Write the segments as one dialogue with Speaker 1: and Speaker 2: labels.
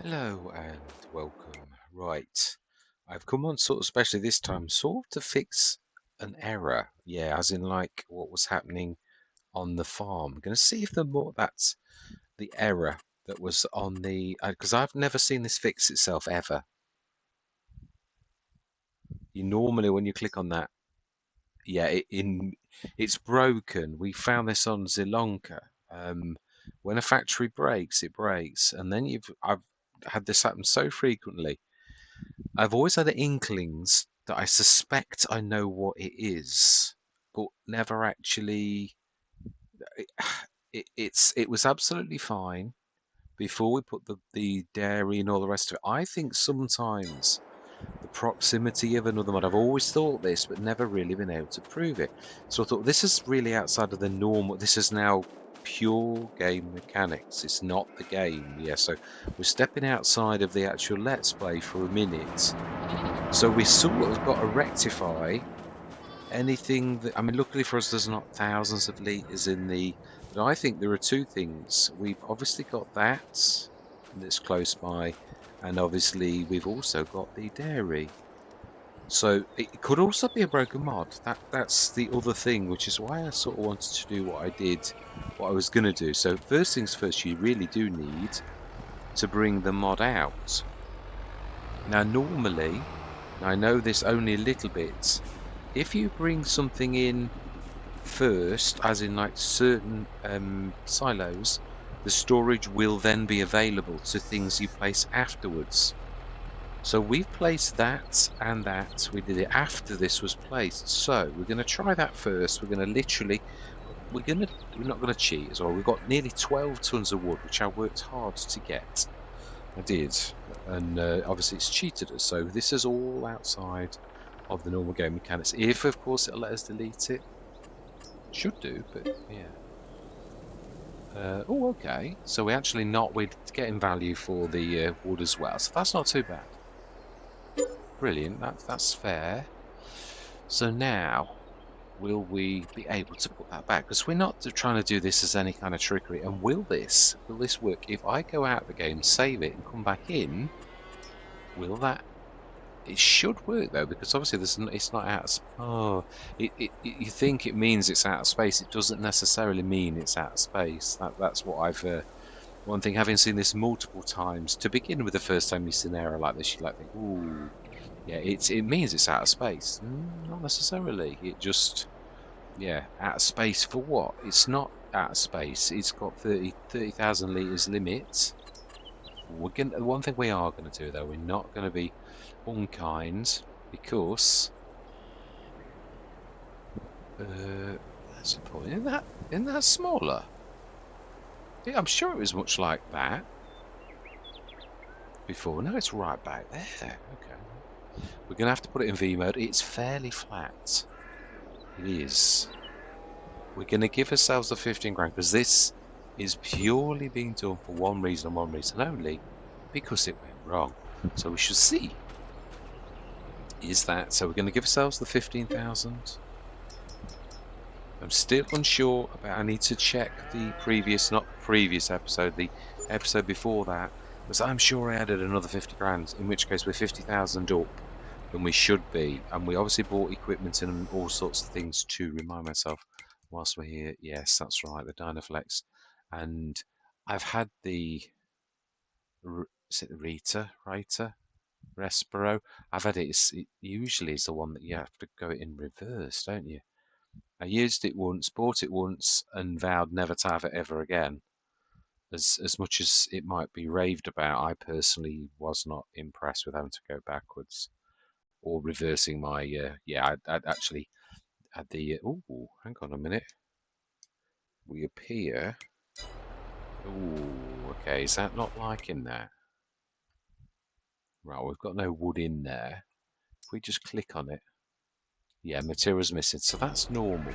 Speaker 1: Hello and welcome. Right, I've come on especially this time, to fix an error. Yeah, as in like what was happening on the farm. I'm going to see if that's the error that was on the, because I've never seen this fix itself ever. You normally, when you click on that, yeah, it's broken. We found this on Zilonka. When a factory breaks, it breaks, and then I've had this happen so frequently. I've always had inklings that I suspect I know what it is, but never actually. It was absolutely fine before we put the dairy and all the rest of it. I think sometimes the proximity of another mod. I've always thought this, but never really been able to prove it. So I thought this is really outside of the normal. This is now pure game mechanics. It's not the game. Yeah, so we're stepping outside of the actual let's play for a minute. So we sort of got to rectify anything that, I mean, luckily for us, there's not thousands of litres in the, but I think there are two things. We've obviously got that's close by, and obviously we've also got the dairy. So it could also be a broken mod. That's the other thing, which is why I sort of wanted to do what I did, what I was going to do. So first things first, you really do need to bring the mod out. Now, normally, I know this only a little bit. If you bring something in first, as in like certain silos, the storage will then be available to things you place afterwards. So we've placed that and that. We did it after this was placed. So we're going to try that first. We're going to literally, we're not going to cheat as well. We've got nearly 12 tons of wood, which I worked hard to get. I did, and obviously it's cheated us. So this is all outside of the normal game mechanics. If, of course, it'll let us delete it, should do. But yeah. Oh, okay. So we're getting value for the wood as well. So that's not too bad. Brilliant. That's fair. So now, will we be able to put that back? Because we're not trying to do this as any kind of trickery. And will this work? If I go out of the game, save it, and come back in, will that? It should work though, because obviously it's not out of. Oh, you think it means it's out of space. It doesn't necessarily mean it's out of space. That's what I've. One thing, having seen this multiple times, to begin with, the first time you see an error like this, you like think, ooh, yeah, it means it's out of space. Not necessarily. It just, yeah, out of space for what? It's not out of space. It's got 30,000 litres limit. The one thing we are going to do though, we're not going to be unkind, because that's important. Isn't that smaller? Yeah, I'm sure it was much like that before. No, it's right back there. Okay. We're going to have to put it in V mode. It's fairly flat. It is. We're going to give ourselves the 15 grand, because this is purely being done for one reason and one reason only, because it went wrong. So we should see. Is that so? We're going to give ourselves the 15,000. I'm still unsure about. I need to check the previous, not previous episode, the episode before that, because I'm sure I added another 50 grand. In which case we're 50,000 up than we should be, and we obviously bought equipment and all sorts of things to remind myself whilst we're here. Yes, that's right, the Dynaflex, and I've had the. Is it the Rita? Respiro. I've had it. It usually is the one that you have to go in reverse, don't you? I used it once, bought it once, and vowed never to have it ever again. As much as it might be raved about, I personally was not impressed with having to go backwards or reversing my. I'd actually had the. Oh, hang on a minute. We appear. Oh, okay. Is that not liking that? Right, we've got no wood in there. If we just click on it, yeah, material's missing. So that's normal.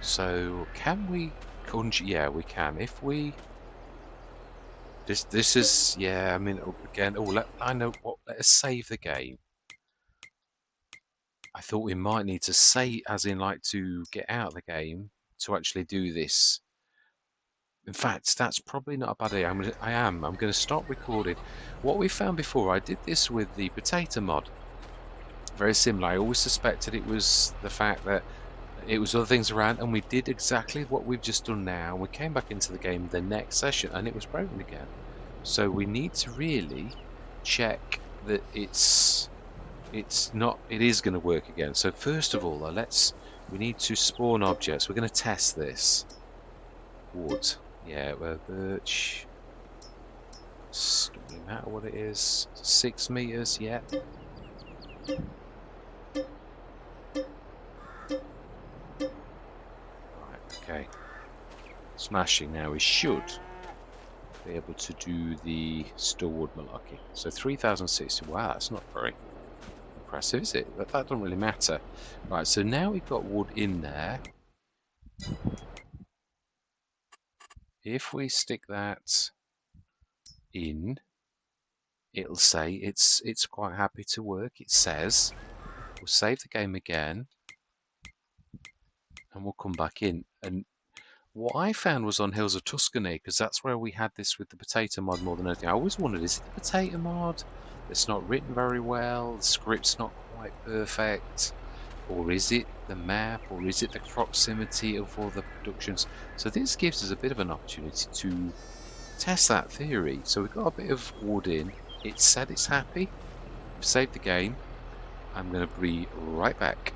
Speaker 1: So can we conjure? Yeah, we can. If we this is, yeah. I mean, again. I know what. Let us save the game. I thought we might need to say, as in, like, to get out of the game to actually do this. In fact, that's probably not a bad idea. I'm gonna stop recording. What we found before, I did this with the potato mod. Very similar. I always suspected it was the fact that it was other things around, and we did exactly what we've just done now. We came back into the game the next session, and it was broken again. So we need to really check that it is going to work again. So first of all, we need to spawn objects. We're going to test this. Wood, yeah, birch. Doesn't really matter what it is. 6 meters, yeah. Right, okay. Smashing now. We should be able to do the stored malarkey. So 3060. Wow, that's not very impressive, is it? That doesn't really matter. Right, so now we've got wood in there. If we stick that in, it'll say it's quite happy to work. It says we'll save the game again, and we'll come back in. And what I found was on Hills of Tuscany, because that's where we had this with the potato mod more than anything. I always wondered, is it the potato mod that's not written very well, the script's not quite perfect, or is it the map, or is it the proximity of all the productions? So this gives us a bit of an opportunity to test that theory. So we've got a bit of wood in. It said it's happy. We've saved the game. I'm going to be right back.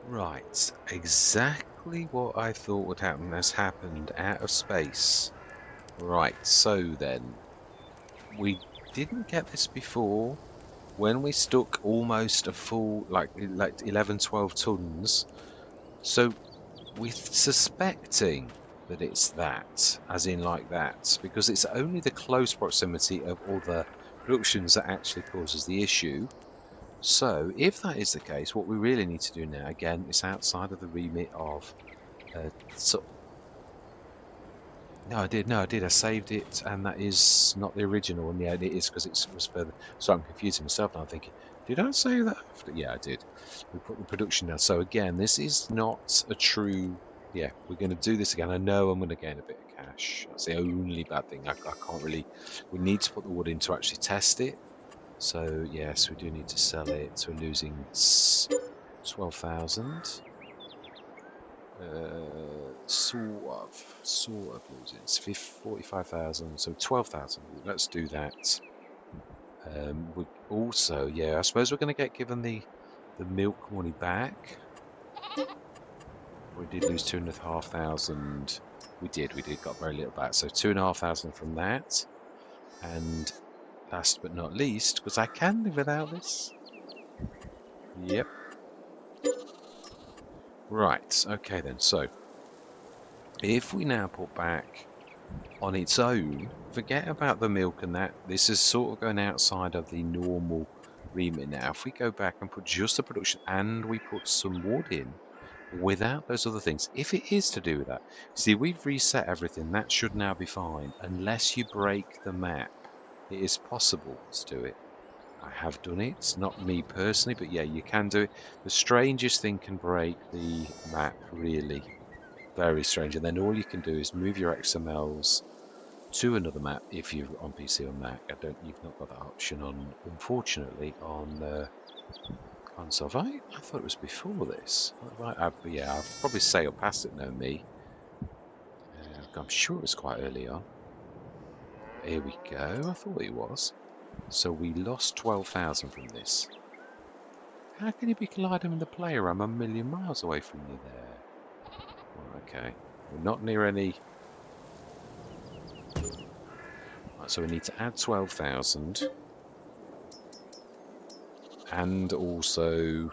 Speaker 1: Right, exactly what I thought would happen has happened out of space. Right, so then, we didn't get this before when we stuck almost a full, like 11, 12 tons. So we're suspecting that it's that, as in like that, because it's only the close proximity of other productions that actually causes the issue. So, if that is the case, what we really need to do now, again, is outside of the remit of. So, no, I did. No, I did. I saved it, and that is not the original one. Yeah, it is because it was further. So I'm confusing myself now. I'm thinking, did I save that after? Yeah, I did. We put the production down. So again, this is not a true. Yeah, we're going to do this again. I know I'm going to gain a bit of cash. That's the only bad thing. I can't really. We need to put the wood in to actually test it. So yes, we do need to sell it. So we're losing 12,000. Sort of losing. It's 45,000. So 12,000. Let's do that. We also, yeah, I suppose we're going to get given the milk money back. We did lose 2,500. We did got very little back. So 2,500 from that. And last but not least, because I can live without this. Yep. Right, okay then, so if we now put back on its own, forget about the milk and that, this is sort of going outside of the normal remit now. If we go back and put just the production and we put some wood in, without those other things, if it is to do with that, see we've reset everything, that should now be fine, unless you break the map. It is possible to do it. I have done it, not me personally, but yeah, you can do it. The strangest thing can break the map, really. Very strange. And then all you can do is move your XMLs to another map if you're on PC or Mac. You've not got that option on, unfortunately, on console. I thought it was before this. Yeah, I've probably sailed past it now, me. I'm sure it was quite early on. But here we go. I thought it was. So we lost 12,000 from this. How can you be colliding with the player? I'm a million miles away from you there. Well, okay. We're not near any. Right, so we need to add 12,000. And also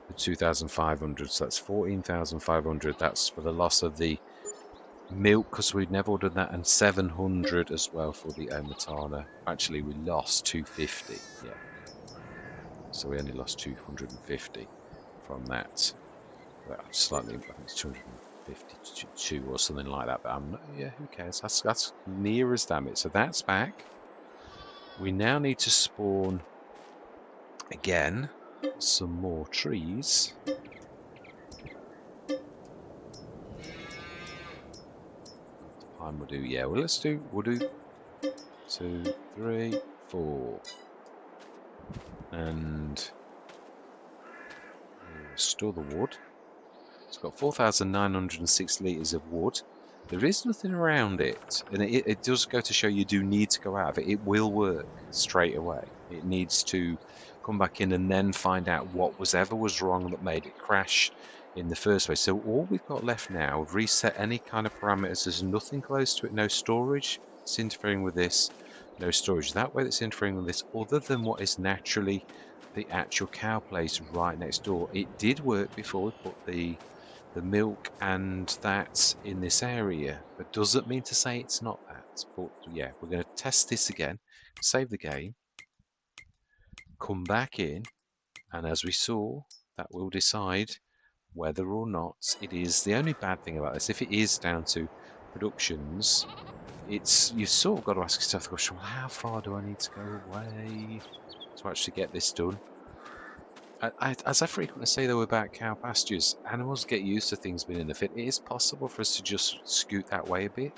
Speaker 1: the 2,500. So that's 14,500. That's for the loss of the milk, because we'd never ordered that, and 700 as well for the Omatana. Actually, we lost 250. Yeah. So we only lost 250 from that. Well, slightly, I think it's 252 or something like that. But yeah, who cares? That's near as damn it. So that's back. We now need to spawn again some more trees. time we'll do. Yeah, well, we'll do 2, 3, 4. And we'll store the wood. It's got 4,906 litres of wood. There is nothing around it, and it does go to show you do need to go out of it. It will work straight away. It needs to come back in and then find out what was wrong that made it crash in the first place. So all we've got left now, we've reset any kind of parameters. There's nothing close to it, no storage. It's interfering with this, no storage that way that's interfering with this, other than what is naturally the actual cow place right next door. It did work before we put the milk and that in this area, but doesn't mean to say it's not that. But yeah, we're going to test this again, save the game, come back in, and as we saw, that will decide whether or not it is. The only bad thing about this, if it is down to productions, you've sort of got to ask yourself the question, well, how far do I need to go away to actually get this done? As I frequently say, though, about cow pastures, animals get used to things being in the fit. It is possible for us to just scoot that way a bit,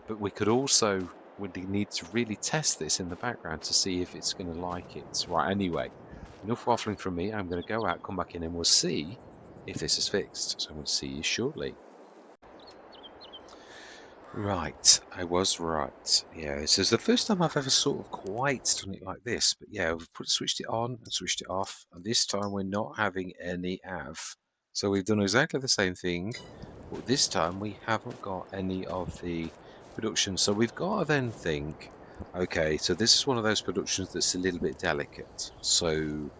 Speaker 1: but we could also, would need to really test this in the background to see if it's going to like it. Right, anyway, enough waffling from me. I'm going to go out, come back in, and we'll see if this is fixed. So I'm going to see you shortly. Right, I was right. Yeah, this is the first time I've ever sort of quite done it like this. But yeah, we've switched it on and switched it off, and this time we're not having any AV. So we've done exactly the same thing, but this time we haven't got any of the production. So we've got to then think, okay, so this is one of those productions that's a little bit delicate. So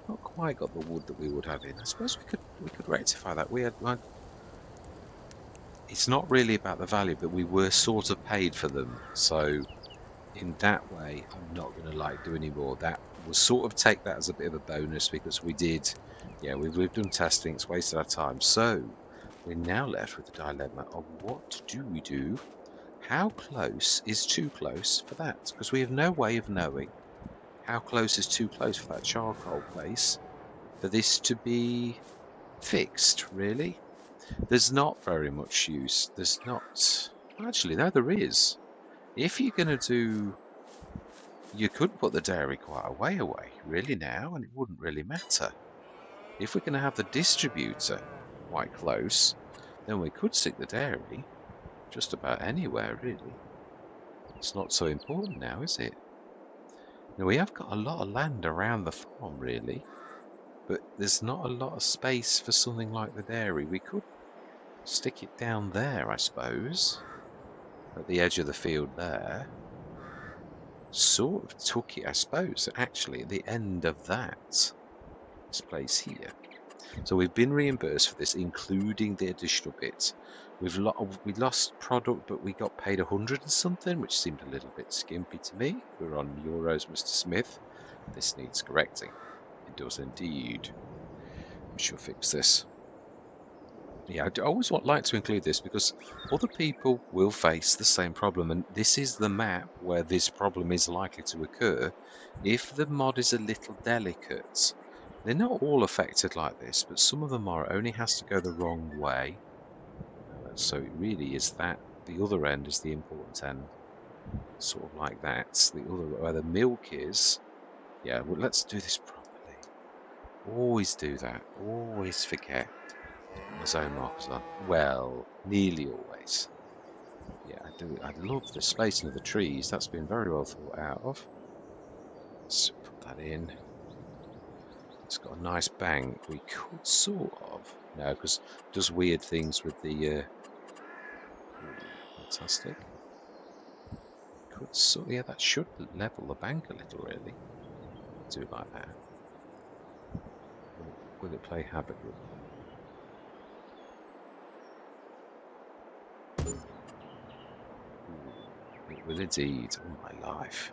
Speaker 1: not quite got the wood that we would have in. I suppose we could rectify that. It's not really about the value, but we were sort of paid for them. So in that way, I'm not going to do any more. That will sort of take that as a bit of a bonus because we did, yeah, we've done testing. It's wasted our time. So we're now left with the dilemma of what do we do? How close is too close for that? Because we have no way of knowing how close is too close for that charcoal place for this to be fixed, really. There's not very much use. There's not. Actually, no, there is. If you're going to do. You could put the dairy quite a way away, really, now, and it wouldn't really matter. If we're going to have the distributor quite close, then we could stick the dairy just about anywhere, really. It's not so important now, is it? Now, we have got a lot of land around the farm, really, but there's not a lot of space for something like the dairy. We could stick it down there, I suppose, at the edge of the field there. Sort of took it, I suppose, actually, at the end of this place here. So we've been reimbursed for this, including the additional bits. We lost product, but we got paid 100 and something, which seemed a little bit skimpy to me. We're on euros, Mr. Smith. This needs correcting. It does indeed. We shall fix this. Yeah, I always like to include this because other people will face the same problem, and this is the map where this problem is likely to occur. If the mod is a little delicate, they're not all affected like this, but some of them are. It only has to go the wrong way. So it really is that the other end is the important end, sort of like that. The other where the milk is. Yeah, well, let's do this properly. Always do that. Always forget. My zone markers on. Well, nearly always. Yeah, I do. I love the spacing of the trees. That's been very well thought out of. Let's put that in. It's got a nice bank. We could sort of. No, because it does weird things with the. Fantastic. Could sort. Yeah, that should level the bank a little, really. Do it like that. Will it play havoc with them? It will indeed. Oh my life.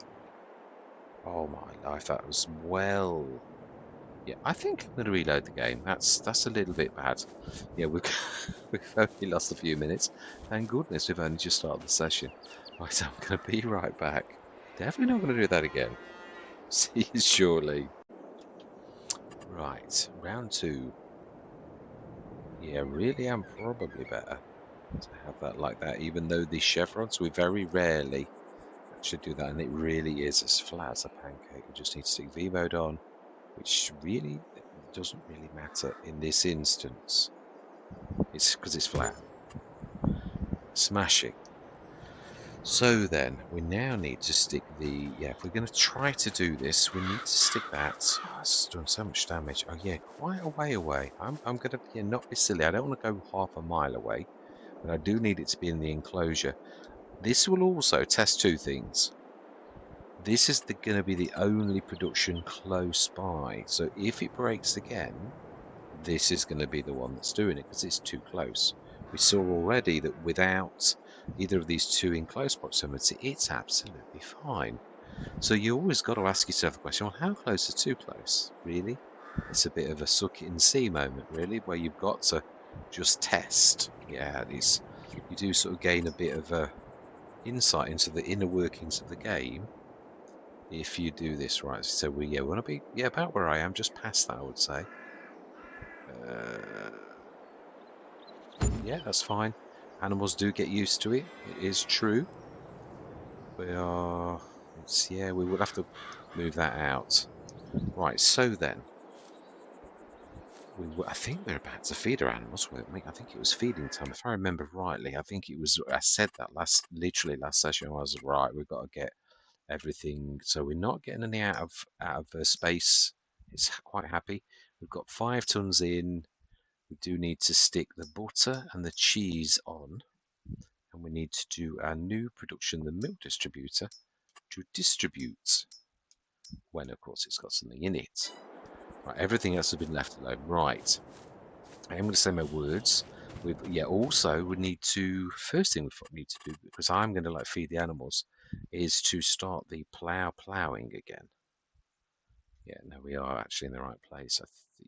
Speaker 1: Oh my life, that was well. Yeah, I think I'm going to reload the game. That's a little bit bad. Yeah, we've only lost a few minutes. Thank goodness we've only just started the session. Right, I'm going to be right back. Definitely not going to do that again. See you shortly. Right, round 2. Yeah, really am probably better. to have that like that, even though the chevrons, we very rarely actually do that, and it really is as flat as a pancake. We just need to stick V mode on, which really doesn't really matter in this instance. It's because it's flat. Smashing. So then, we now need to stick the, yeah, if we're going to try to do this, we need to stick that, oh, it's doing so much damage. Oh yeah, quite a way away. I'm going to, yeah, not be silly. I don't want to go half a mile away, but I do need it to be in the enclosure. This will also test two things. This is going to be the only production close by. So if it breaks again, this is going to be the one that's doing it because it's too close. We saw already that without either of these two in close proximity, it's absolutely fine. So you always got to ask yourself the question, well, how close is too close? Really? It's a bit of a suck it and see moment, really, where you've got to just test. Yeah, it's, you do sort of gain a bit of a insight into the inner workings of the game if you do this right. So we want to be about where I am, just past that, I would say. Uh, yeah, that's fine. Animals do get used to it. It is true. We are. It's we would have to move that out. Right. So then, I think we're about to feed our animals. I think it was feeding time, if I remember rightly. I think it was. I said that literally last session. I was right. We've got to get everything. So we're not getting any out of space. It's quite happy. We've got 5 tons in. We do need to stick the butter and the cheese on, and we need to do our new production, the milk distributor, to distribute when, of course, it's got something in it. Right, everything else has been left alone. Right, I am going to say my words. Also, we need to, first thing we need to do, because I'm going to like feed the animals, is to start the ploughing again. Yeah, no, we are actually in the right place.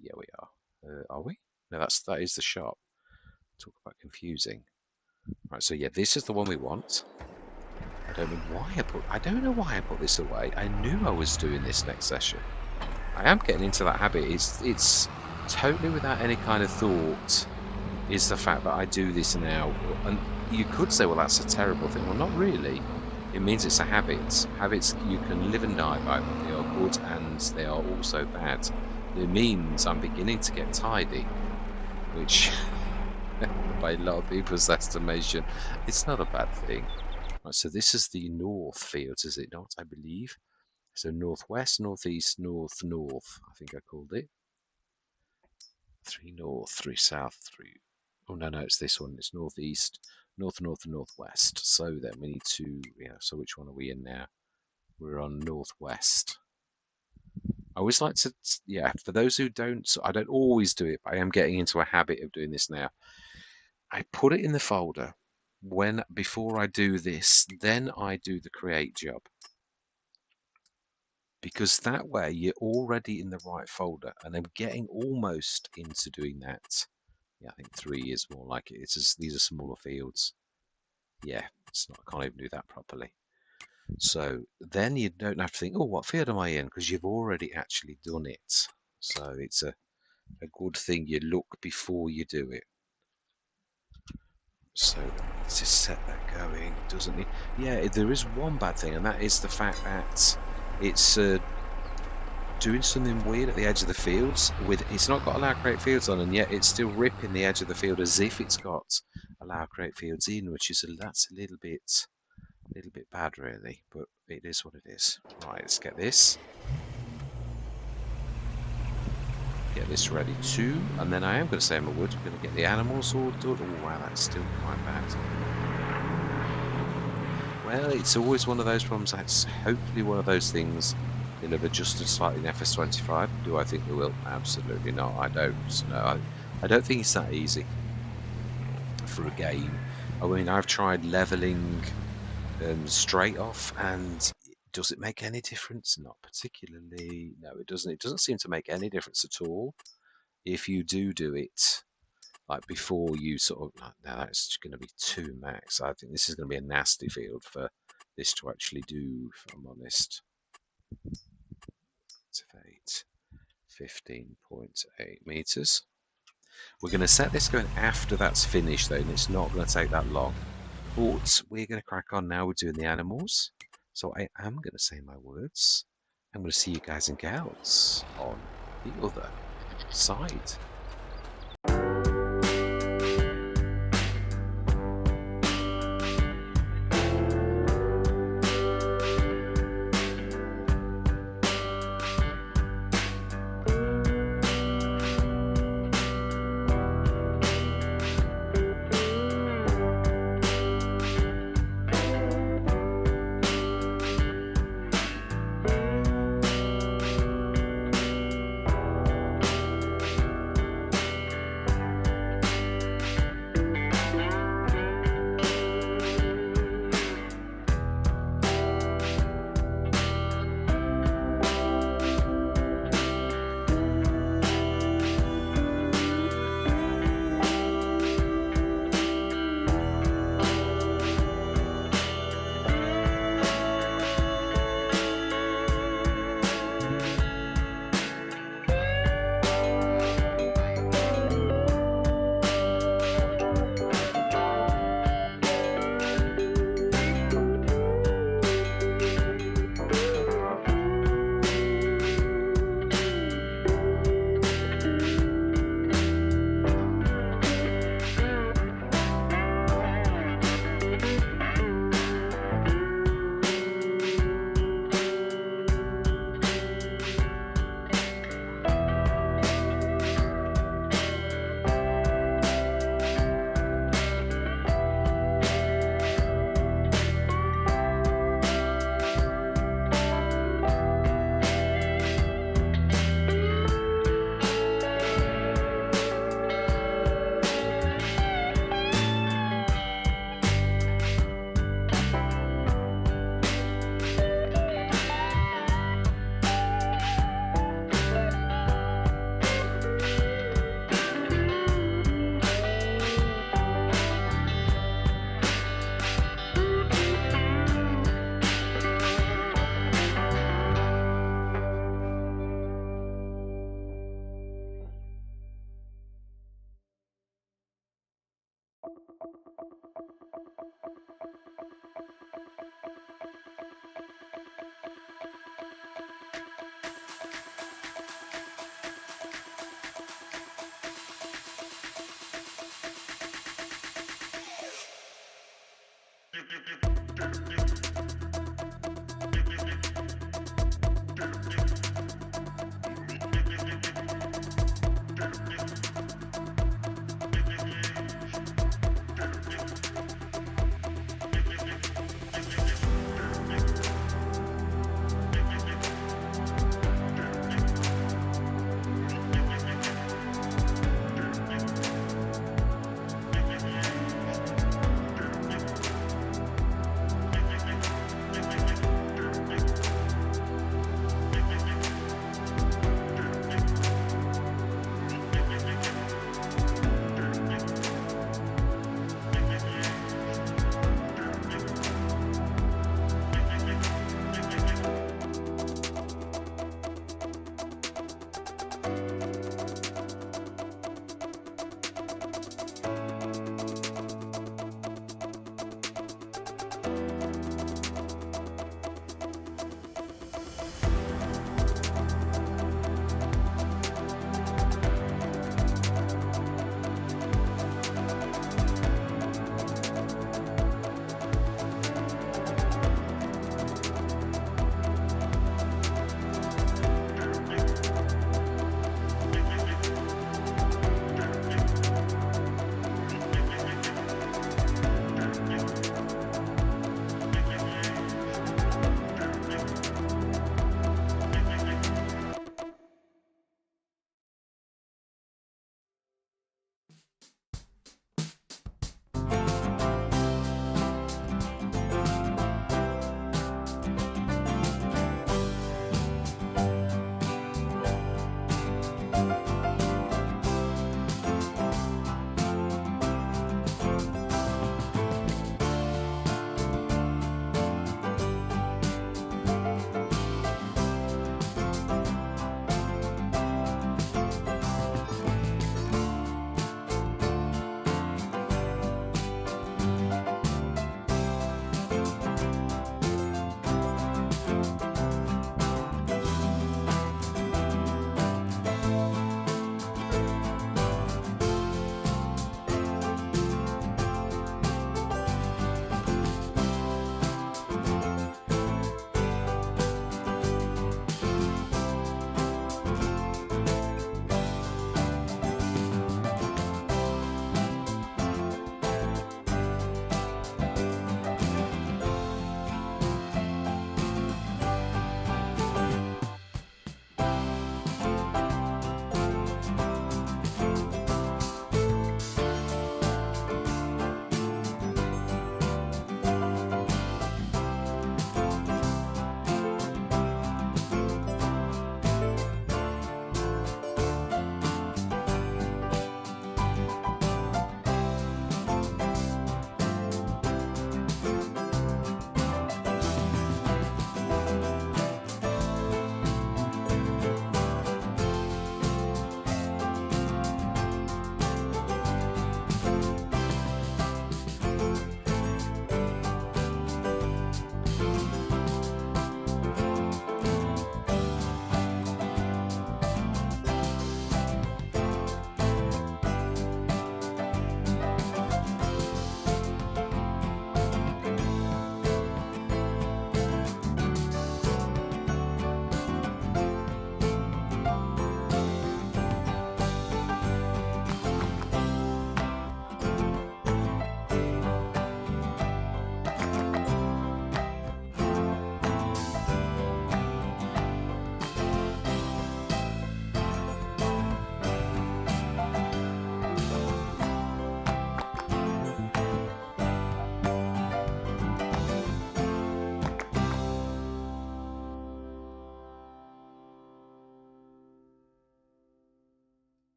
Speaker 1: Yeah, we are. Are we? No, that is the shop. Talk about confusing. Right, so yeah, this is the one we want. I don't know why I put this away. I knew I was doing this next session. I am getting into that habit. It's totally without any kind of thought is the fact that I do this now. And you could say, well, that's a terrible thing. Well, not really. It means it's a habit. Habits, you can live and die by them. They are good and they are also bad. It means I'm beginning to get tidy, which, by a lot of people's estimation, it's not a bad thing. Right, so this is the north fields, is it not? I believe. So northwest, northeast, north. I think I called it. 3 north, 3 south, 3. Oh no, it's this one. It's northeast, north, and northwest. So then we need to, so which one are we in now? We're on northwest. I always like to, for those who don't, I don't always do it, but I am getting into a habit of doing this now. I put it in the folder before I do this, then I do the create job. Because that way you're already in the right folder, and I'm getting almost into doing that. Yeah, I think 3 is more like it. These are smaller fields. Yeah, it's not. I can't even do that properly. So then you don't have to think, oh, what field am I in? Because you've already actually done it. So it's a good thing you look before you do it. So let's just set that going, doesn't it? Yeah, there is one bad thing, and that is the fact that it's doing something weird at the edge of the fields. It's not got allow create fields on, and yet it's still ripping the edge of the field as if it's got allow create fields in, which is that's a little bit bad, really. But it is what it is. Right, let's get this. Get this ready too, and then I am going to say my word. I'm going to get the animals all done. Oh wow, that's still quite bad. Well, it's always one of those problems. That's hopefully one of those things they'll have adjusted slightly in FS25. Do I think they will? Absolutely not. I don't. No, I don't think it's that easy for a game. I mean, I've tried leveling straight off, and does it make any difference? Not particularly. No, it doesn't. It doesn't seem to make any difference at all if you do it like before you sort of, now that's going to be 2 max. I think this is going to be a nasty field for this to actually do, if I'm honest. Activate 15.8 meters. We're going to set this going after that's finished though, and it's not going to take that long. But we're going to crack on now. We're doing the animals. So I am going to say my words. I'm going to see you guys and gals on the other side.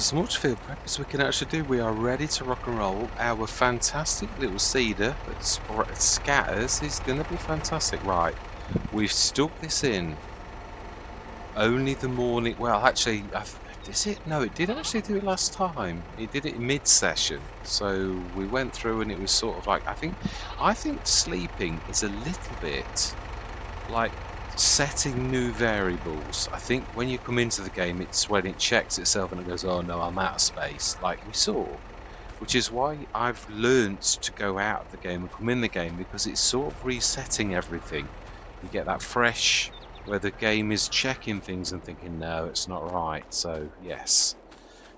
Speaker 1: So much field prep as we can actually do. We are ready to rock and roll. Our fantastic little seeder that scatters is going to be fantastic. Right, we've stuck this in only the morning. Well, actually, is it? No, it did actually do it last time. It did it mid-session. So we went through and it was sort of like, I think sleeping is a little bit like setting new variables. I think when you come into the game, it's when it checks itself and it goes, oh no, I'm out of space, like we saw. Which is why I've learnt to go out of the game and come in the game, because it's sort of resetting everything. You get that fresh, where the game is checking things and thinking, no, it's not right. So, yes.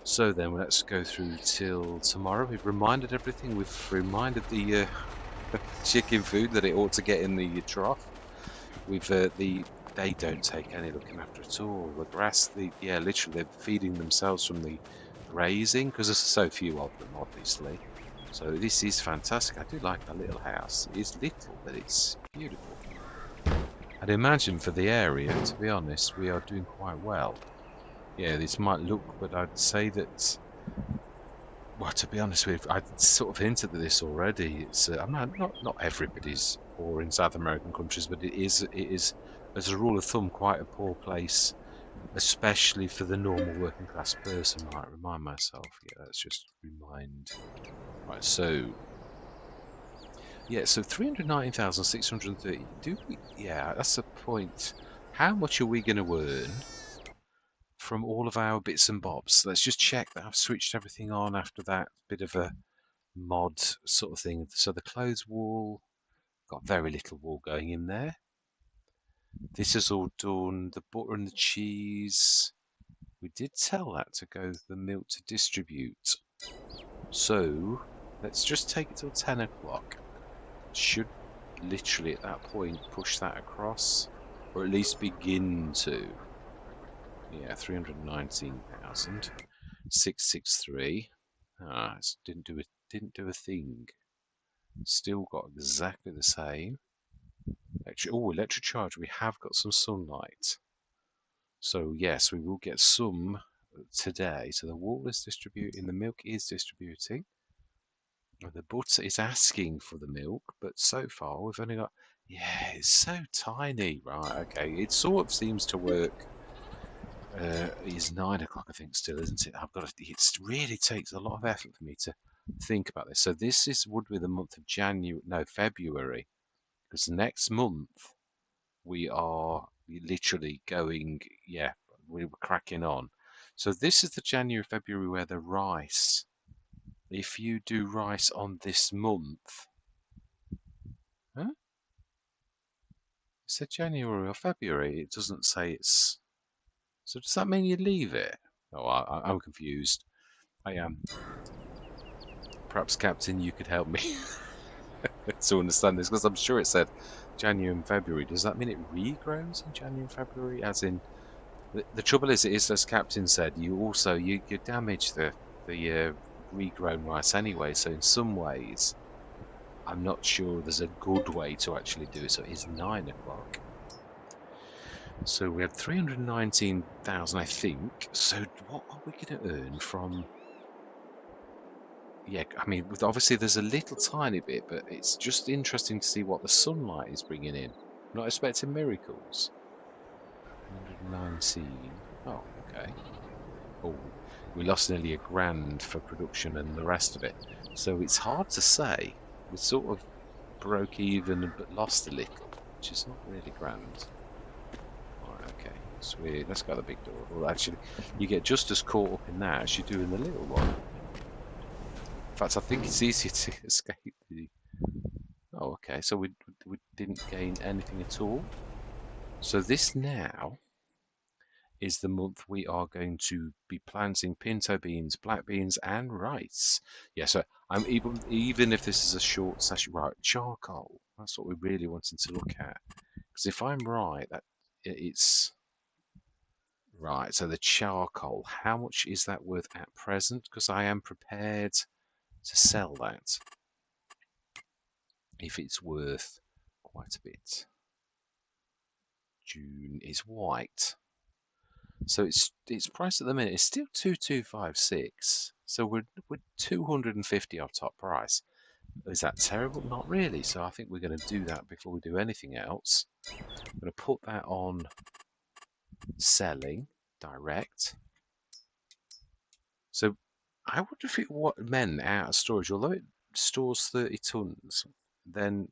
Speaker 1: So then let's go through till tomorrow. We've reminded everything. We've reminded the chicken food that it ought to get in the trough. They don't take any looking after at all. The grass, literally they're feeding themselves from the grazing, because there's so few of them, obviously. So this is fantastic. I do like our little house. It's little, but it's beautiful. I'd imagine for the area, to be honest, we are doing quite well. Yeah, this might look, but I'd say that, well, to be honest with you, I sort of hinted at this already. It's I'm not everybody's poor in South American countries, but it is as a rule of thumb quite a poor place, especially for the normal working class person. Right, remind myself. Yeah, let's just remind. Right, so yeah, so 319,630. Do we? Yeah, that's a point. How much are we going to earn from all of our bits and bobs? Let's just check that I've switched everything on after that bit of a mod sort of thing. So the clothes wall, got very little wool going in there. This is all done. The butter and the cheese, we did tell that to go the milk to distribute. So let's just take it till 10 o'clock. Should literally at that point push that across, or at least begin to. Yeah, 319,663. Didn't do a thing. Still got exactly the same. Electric charge. We have got some sunlight. So yes, we will get some today. So the wool is distributing, the milk is distributing. The butter is asking for the milk, but so far we've only got, yeah, it's so tiny. Right, okay. It sort of seems to work. It's 9 o'clock, I think, still, isn't it? It really takes a lot of effort for me to think about this. So would be the month of February, because next month we are literally going, yeah, we were cracking on. So this is the January, February where the rice, if you do rice on this month, huh? It said January or February. It doesn't say it's. So does that mean you leave it? Oh, I'm confused. I am. Perhaps, Captain, you could help me to understand this, because I'm sure it said January and February. Does that mean it regrows in January and February? As in, the trouble is, as Captain said, you damage the regrown rice anyway. So in some ways, I'm not sure there's a good way to actually do it. So it is 9 o'clock. So we had 319,000, I think. So what are we going to earn from? Yeah, I mean, obviously there's a little tiny bit, but it's just interesting to see what the sunlight is bringing in. Not expecting miracles. 319. Oh, okay. Oh, we lost nearly a grand for production and the rest of it. So it's hard to say. We sort of broke even but lost a little, which is not really grand. Right, okay. Sweet. Let's go to the big door. Well, actually, you get just as caught up in that as you do in the little one. In fact, I think it's easier to escape the. Oh, okay. So we didn't gain anything at all. So this now is the month we are going to be planting pinto beans, black beans, and rice. Yeah, so I'm even if this is a short session, right? Charcoal. That's what we're really wanting to look at. Because if I'm right, that it's right. So the charcoal, how much is that worth at present? Because I am prepared to sell that if it's worth quite a bit. June is white. So it's priced at the minute. It's still 2256. So we're 250 off top price. Is that terrible? Not really. So I think we're going to do that before we do anything else. I'm going to put that on selling direct. So I wonder if it what meant out of storage. Although it stores 30 tons, then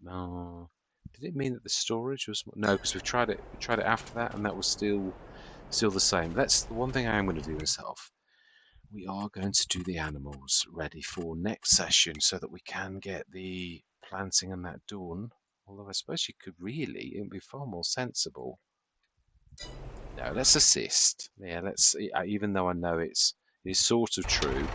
Speaker 1: did it mean that the storage was no? Because we tried it. We tried it after that, and that was still the same. That's the one thing I am going to do myself. We are going to do the animals ready for next session so that we can get the planting and that done. Although I suppose you could really, it would be far more sensible. No, let's assist. Yeah, let's. Even though I know it's sort of true.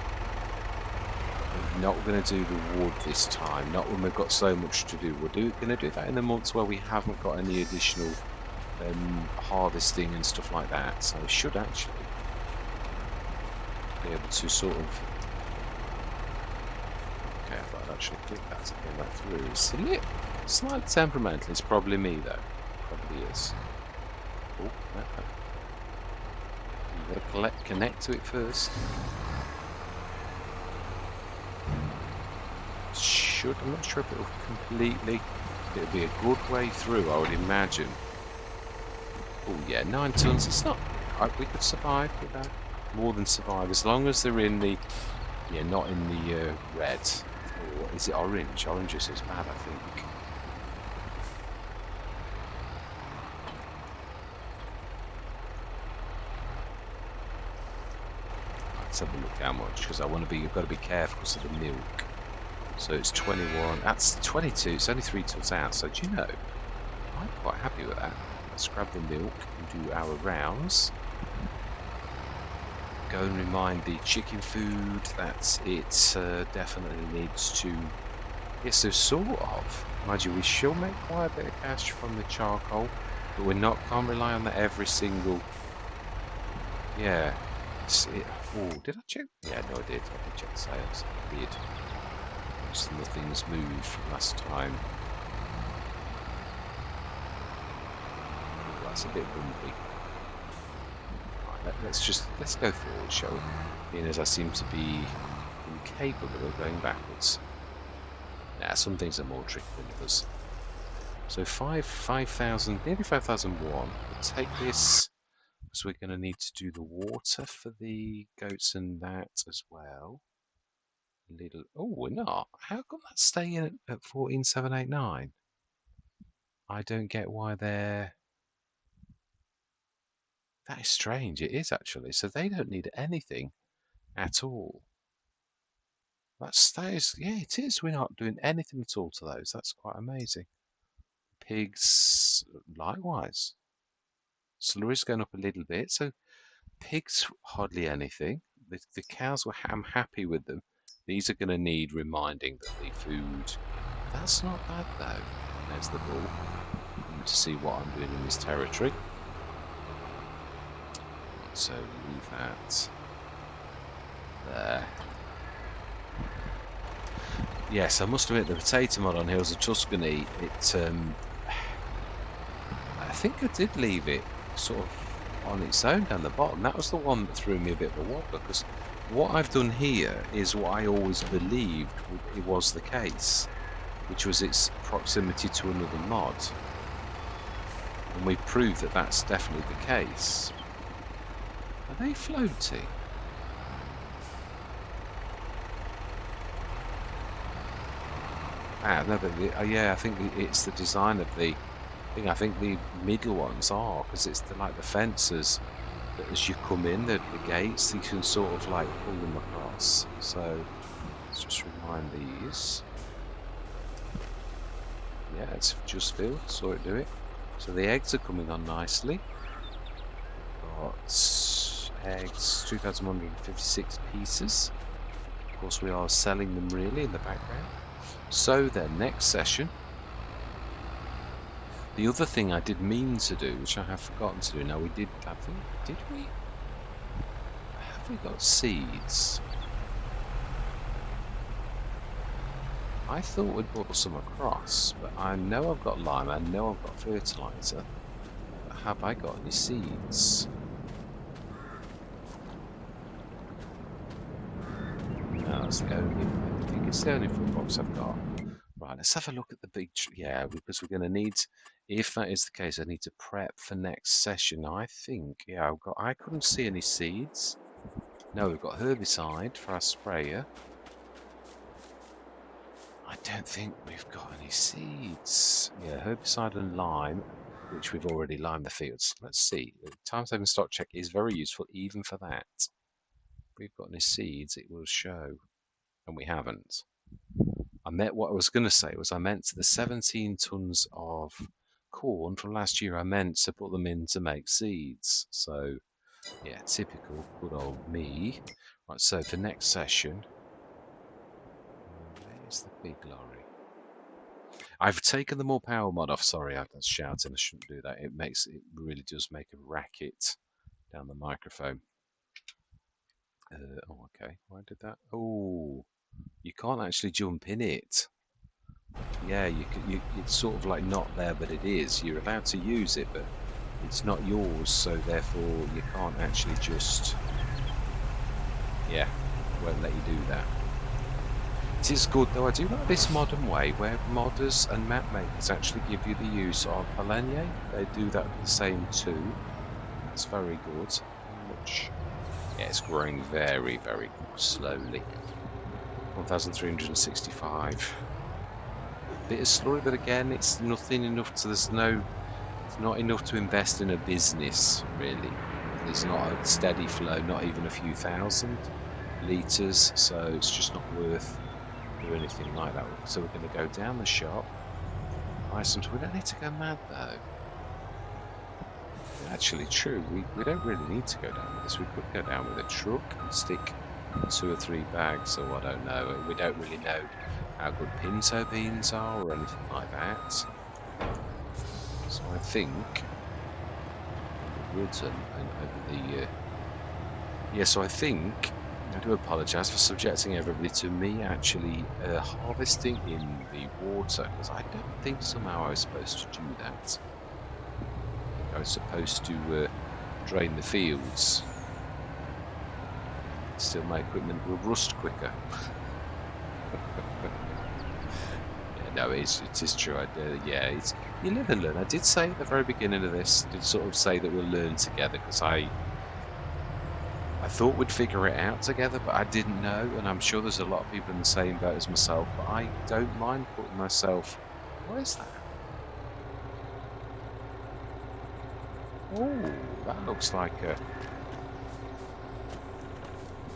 Speaker 1: We're not going to do the wood this time. Not when we've got so much to do. We're going to do that in the months where we haven't got any additional harvesting and stuff like that. So we should actually be able to sort of. Okay, if I'd actually click that to get that through. It's a little slightly temperamental. It's probably me though. Probably is. Oh, you've got to connect to it first. I'm not sure if it'll completely. It'll be a good way through, I would imagine. Oh yeah, 9 tons. It's not. We could survive with that. More than survive, as long as they're in the. Yeah, not in the red. Or is it orange? Orange is as bad, I think. Let's have a look how much, because I want to be. You've got to be careful because of the milk. So it's 21. That's 22. It's only 3 tons out. So do you know? I'm quite happy with that. Let's grab the milk and do our rounds. Go and remind the chicken food that it definitely needs to. Yes, so sort of. Mind you, we shall make quite a bit of cash from the charcoal, but we're can't rely on that every single. Yeah. Oh, did I check? Yeah, no, I did. I did check the sales. I did. Some of the things moved from last time. Oh, that's a bit bumpy. Right, let's go forward, shall we? Being as I seem to be incapable of going backwards. Nah, some things are more tricky than others. So 5,000, nearly 5,001. We'll take this, because we're going to need to do the water for the goats and that as well. Oh, we're not. How come that's staying at 14,789? I don't get why they're. That is strange. It is actually. So they don't need anything at all. That is. Yeah, it is. We're not doing anything at all to those. That's quite amazing. Pigs, likewise. Slurry's going up a little bit. So pigs, hardly anything. The cows, I'm happy with them. These are going to need reminding that the food. That's not bad though. There's the bull. To see what I'm doing in this territory. So leave that there. Yes, I must admit the potato mod on Hills of Tuscany, I think I did leave it sort of on its own down the bottom. That was the one that threw me a bit of a wobble, because what I've done here is what I always believed it was the case, which was its proximity to another mod. And we proved that that's definitely the case. Are they floating? Ah, no, but yeah, I think it's the design of the thing. I think the middle ones are, because it's like the fences that as you come in, the gates, you can sort of like pull them across. So let's just remind these. Yeah, it's just filled. Saw it do it. So the eggs are coming on nicely. Got eggs, 2,156 pieces. Of course, we are selling them really in the background. So then, next session. The other thing I did mean to do, which I have forgotten to do. Now we did. I think did we? Have we got seeds? I thought we'd brought some across, but I know I've got lime. I know I've got fertilizer. But have I got any seeds? That's the only, I think it's the only fruit box I've got. Right, let's have a look at the big, yeah, because we're going to need, if that is the case, I need to prep for next session. I think, yeah, I couldn't see any seeds. No, we've got herbicide for our sprayer. I don't think we've got any seeds. Yeah, herbicide and lime, which we've already limed the fields. Let's see. The time-saving stock check is very useful even for that. If we've got any seeds, it will show, and we haven't. What I was going to say was I meant the 17 tons of corn from last year, I meant to put them in to make seeds. So, yeah, typical good old me. Right, so for next session, where's the big lorry? I've taken the more power mod off. Sorry, I was shouting. I shouldn't do that. It really does make a racket down the microphone. Oh, okay. Why did that? Oh, you can't actually jump in it. Yeah, it's sort of like not there, but it is. You're allowed to use it, but it's not yours, so therefore you can't actually just, yeah, won't let you do that. It is good though. I do like this modern way where modders and map makers actually give you the use of Alenia. They do that the same too. That's very good. Much. Yeah, it's growing very, very slowly. 1,365. Bit of slurry, but again, it's nothing enough to. It's not enough to invest in a business, really. There's not a steady flow, not even a few thousand litres, so it's just not worth doing anything like that. So we're going to go down the shop, buy some. We don't need to go mad though. Actually, true. We don't really need to go down with this. We could go down with a truck and stick 2 or 3 bags, or I don't know. We don't really know how good pinto beans are or anything like that. So I think woods and over the yeah, so I think I do apologise for subjecting everybody to me actually harvesting in the water, because I don't think somehow I was supposed to do that. I was supposed to drain the fields. Still, my equipment will rust quicker. Yeah, no, it is true. Yeah, you live and learn. I did say at the very beginning of this, did sort of say that we'll learn together, because I thought we'd figure it out together, but I didn't know, and I'm sure there's a lot of people in the same boat as myself, but I don't mind putting myself... What is that? Oh, that looks like a...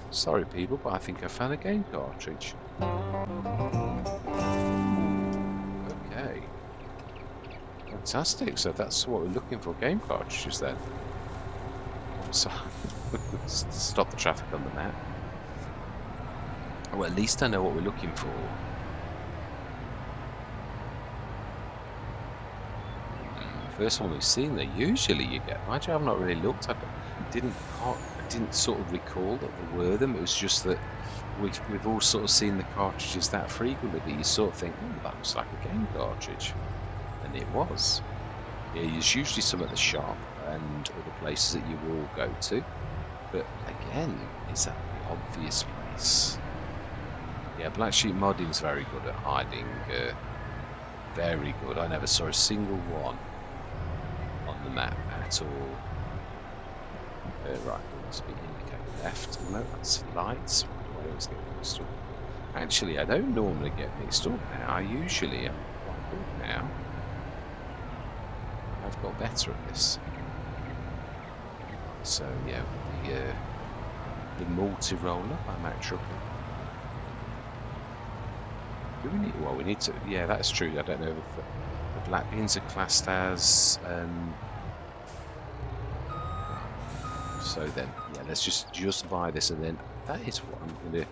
Speaker 1: Sorry people, but I think I found a game cartridge. Okay. Fantastic, so that's what we're looking for, game cartridges then. So, stop the traffic on the map. Well, at least I know what we're looking for. First one we've seen there. Usually you get. Mind you, I've not really looked. I didn't sort of recall that there were them. It was just that we've all sort of seen the cartridges that frequently that you sort of think, oh, that looks like a game cartridge, and it was. Yeah, there's usually some at the shop and other places that you will go to, but again, is that the obvious place? Yeah, Black Sheep Modding's very good at hiding. Very good. I never saw a single one on the map at all. Right, we must be indicate left. No, that's lights. Why do I always get mixed up? Actually, I don't normally get mixed up now. I usually am quite good now. I've got better at this. So yeah, the multi-roller by Mac Trucker. Do we need? Well, we need to. Yeah, that's true. I don't know if the black beans are classed as. So then, yeah, let's just buy this, and then that is what I'm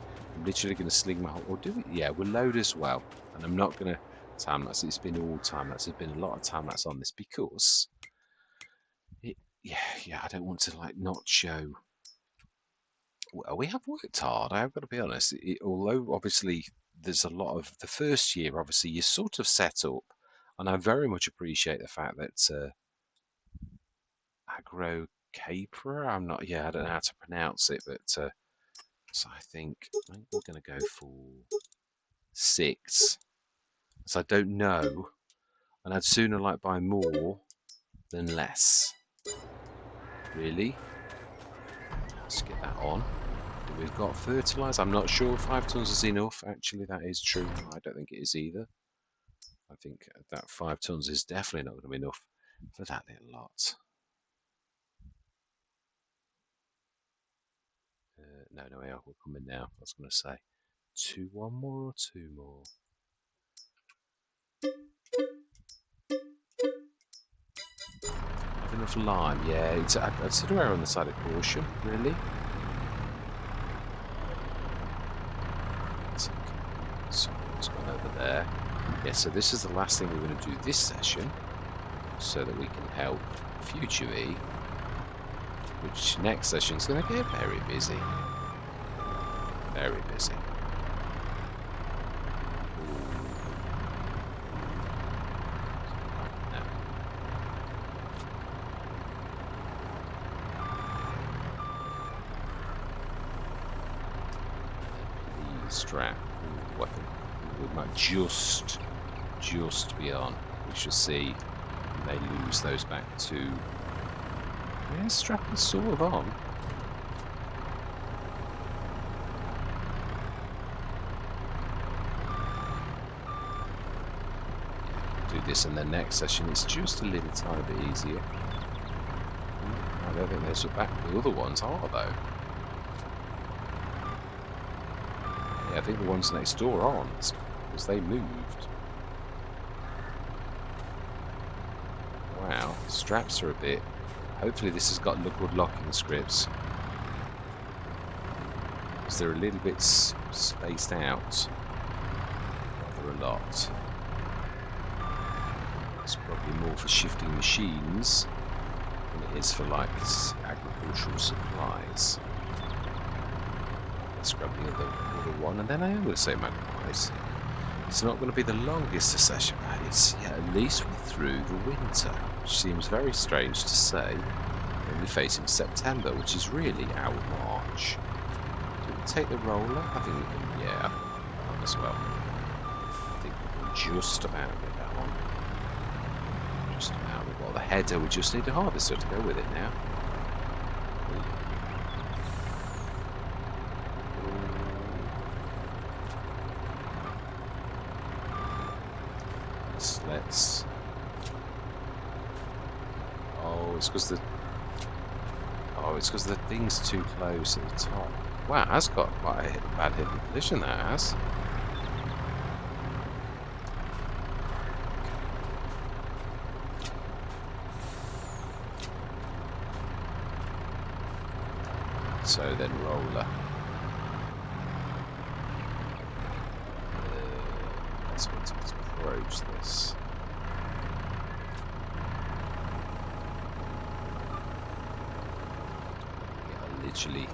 Speaker 1: literally gonna sling my whole. Or do it? Yeah, we'll load as well, and I'm not gonna time lapse. It's been all time lapse. There's been a lot of time lapse on this because yeah, I don't want to like not show. Well, we have worked hard. I've got to be honest. Although obviously there's a lot of the first year, obviously you're sort of set up, and I very much appreciate the fact that AGROCAIPIRA. I'm not. Yeah, I don't know how to pronounce it, but So I think we're going to go for 6. So I don't know, and I'd sooner like buy more than less. Really? Let's get that on. We've got fertiliser. I'm not sure 5 tons is enough. Actually, that is true. I don't think it is either. I think that 5 tons is definitely not going to be enough for that little lot. No, we're coming now. I was going to say 1 more or 2 more. Have enough lime? Yeah, I'd sort of err on the side of caution, really. That's okay. So what's gone over there? Yeah, so this is the last thing we're going to do this session, so that we can help future E, which next session is going to get very busy. Very busy. Strap. Ooh, I think we might just be on. We shall see. They lose those back to. Yeah, strap is sort of on. Do this in the next session. It's just a little tiny bit easier. I don't think they're back. The other ones are though. Yeah, I think the ones next door aren't, because they moved. Wow, straps are a bit... Hopefully this has got good locking scripts, because they're a little bit spaced out. Rather a lot. It's probably more for shifting machines than it is for, like, agricultural supplies. Let's grab the other one, and then I am going to say magpies. It's not going to be the longest session, but it's at least we're through the winter, which seems very strange to say when we're facing September, which is really our March. Do we take the roller? I think we can, yeah, that as well. I think we can just about get that one. Just about. We've got the header, we just need a harvester to go with it now. Let's. Oh, it's because the. Oh, it's because the thing's too close at the top. Wow, that's got quite a bad hidden position. That has. So then roller. Let's approach this. Literally.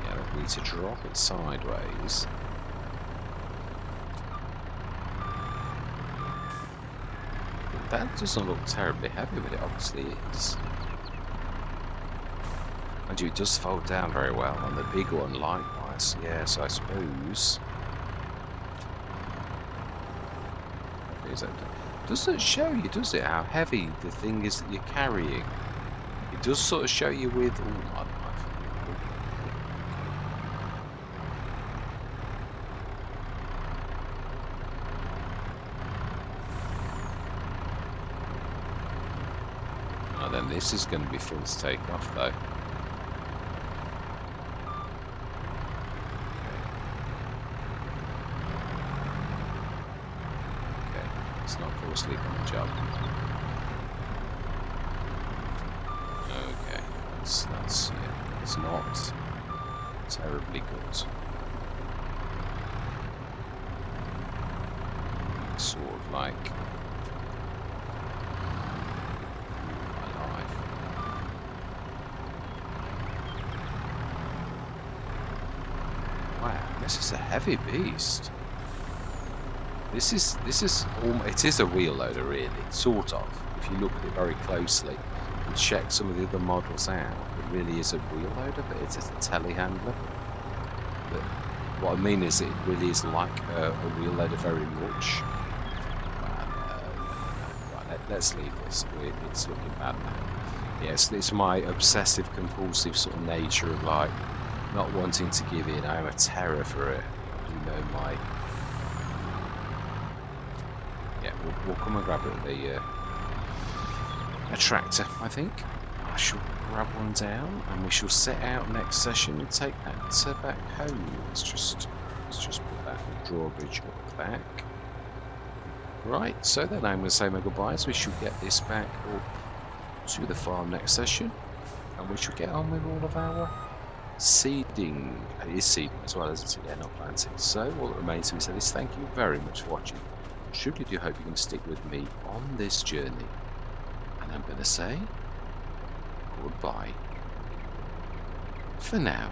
Speaker 1: Yeah, we need to drop it sideways. That doesn't look terribly heavy, but it obviously is. And it does fold down very well, and the big one likewise. Yes, I suppose. Doesn't show you, does it, how heavy the thing is that you're carrying? It does sort of show you with... Oh, my life. Oh, then this is going to be fun to take off, though. Fall asleep on the job. Okay, that's yeah, it's not terribly good. Sort of like my life. Wow, this is a heavy beast. This is it is a wheel loader, really, sort of, if you look at it very closely. and check some of the other models out, it really is a wheel loader, but it's a telehandler. But what I mean is it really is like a wheel loader very much. Right, let's leave this. It's looking bad now. Yes, it's my obsessive compulsive sort of nature of like not wanting to give in. I'm a terror for it. You know my... Yeah, we'll come and grab it at the a tractor, I think. I shall grab one down and we shall set out next session and take that back home. Let's just put that drawbridge up the back. Right, so then I'm going to say my goodbyes. We shall get this back up to the farm next session and we shall get on with all of our seeding. It is seeding as well, isn't it? Yeah, not planting. So all that remains to be said is thank you very much for watching. Truly do hope you can stick with me on this journey. And I'm going to say goodbye for now.